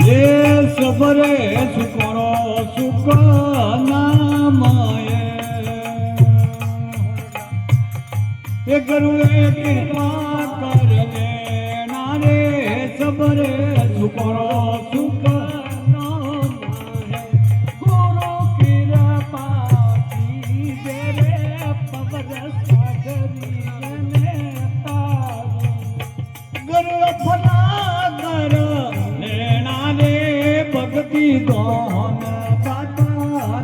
ये सबरे सुकरो सुख नामाए ये गुरुए कृपा कर देना रे सबरे सुकरो सुख नामाए गुरु कृपा की रे पवन सागरी ने पारी गुरु फला कर भक्ति दान दाता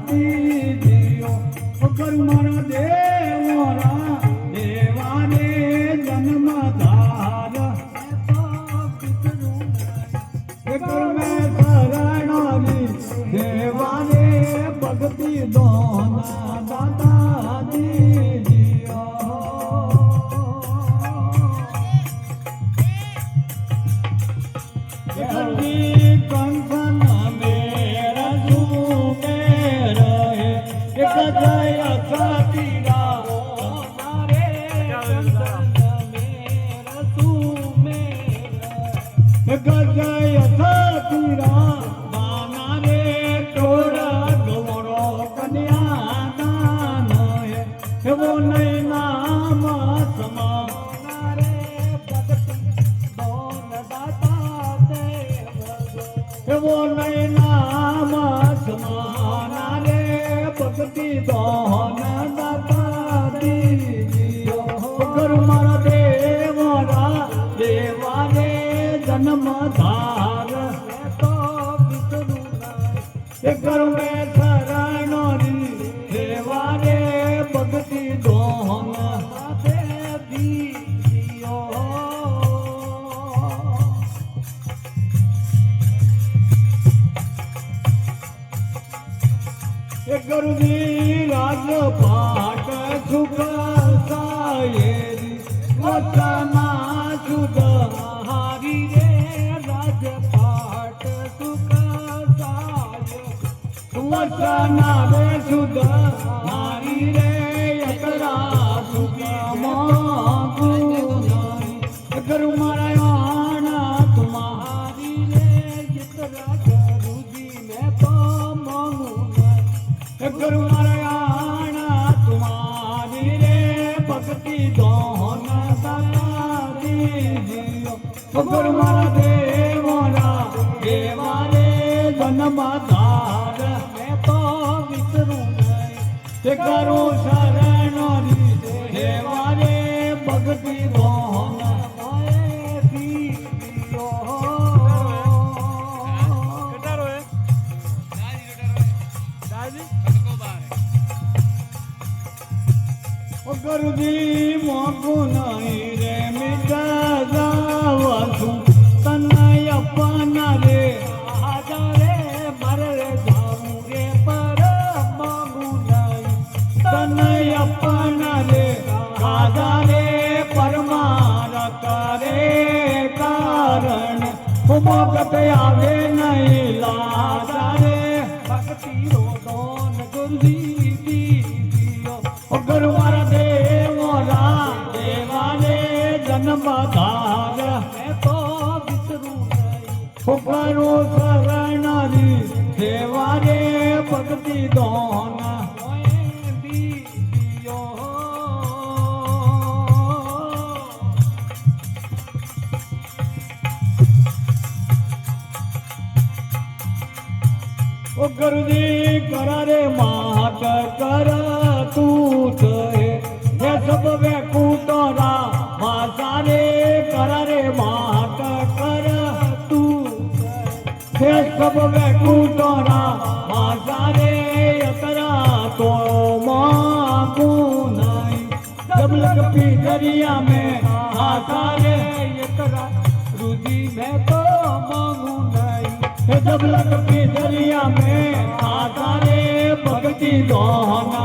दीजियो करुणा देवरा देवा ने जन्म धार में शरणारी देवा ने भक्ति दान दाता दीजियो कंसन गजय सातीरा माना रे तोरा गोरो कन्या दान है वो नहीं नाम समा रे भक्ति दोन दाता देव वो नहीं नाम समाना रे भक्ति दोन दाता दीजियो गुरु मारा देवरा देवा रे जन्म धार तो करू में शरणारी देवा रे भक्ति दोन दीजियो गुरु जी राज पाठ सुख सायेरी वचना सुध हारी रे राज पाठ सुख साये वचना रे सुध हारी रे एकरा सुखी मागु गुरु नारायण तुम्हारी रे जितरा गुरु जी मैं तो मांगू गुरु नारायण तुम्हारी रे भक्ति दोन दाता दीजियो गुरु मारा देवरा देवा रे जन्म धार मैं तो विसरू नहीं करो शरणारी देवा रे भक्ति दोन दीजियो गुरु जी मोको नहीं रे मिटा जावसु तनय अपना रे आजा रे मर रे जाऊं रे पर मांगू नहीं तनय अपना रे आजा रे परमार करे कारण मोकत आवे नहीं लाजा रे भक्ति रो दोन गुरु जी दीजियो गुरु मारा देवरा देवा रे जन्म धार मैं तो विसरू नहीं करो शरणारी देवा रे भक्ति दोन दीजियो गुरु जी करा रे मात कर तूत ये सब वे कूटोरा माता रे करा रे मात कर तू ये सब वे कूटोरा माता रे करा तो मांगू नहीं जब लग पी दरिया में आशा रे करा रुजी में तो मांगू नहीं जब लग पी दरिया में आशा रे भक्ति दोना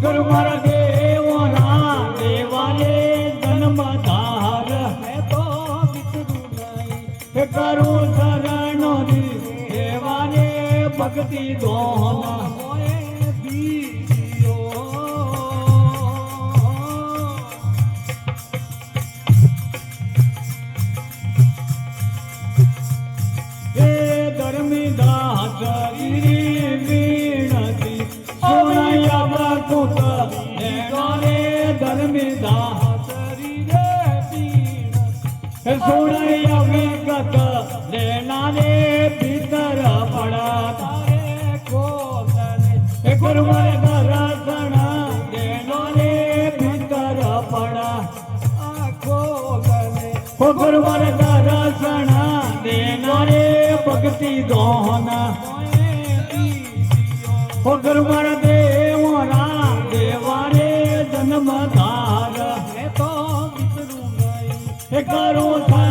गुरु मारा देवरा देवा रे जन्म धार मैं तो विसरू नहीं करू शरणारी देवा रे भक्ति दोना दीजियो સોડાયા વિગત લેનારે ભીતર પડા તારે ખોલને ગુરુમારે દર્શન દેનારે ભીતર પડા ખોલને ગુરુમારે દર્શન દેનારે ભક્તિ દોહના ગુરુમારે દેવરા દેવારે જન્મ ધાર તો કરું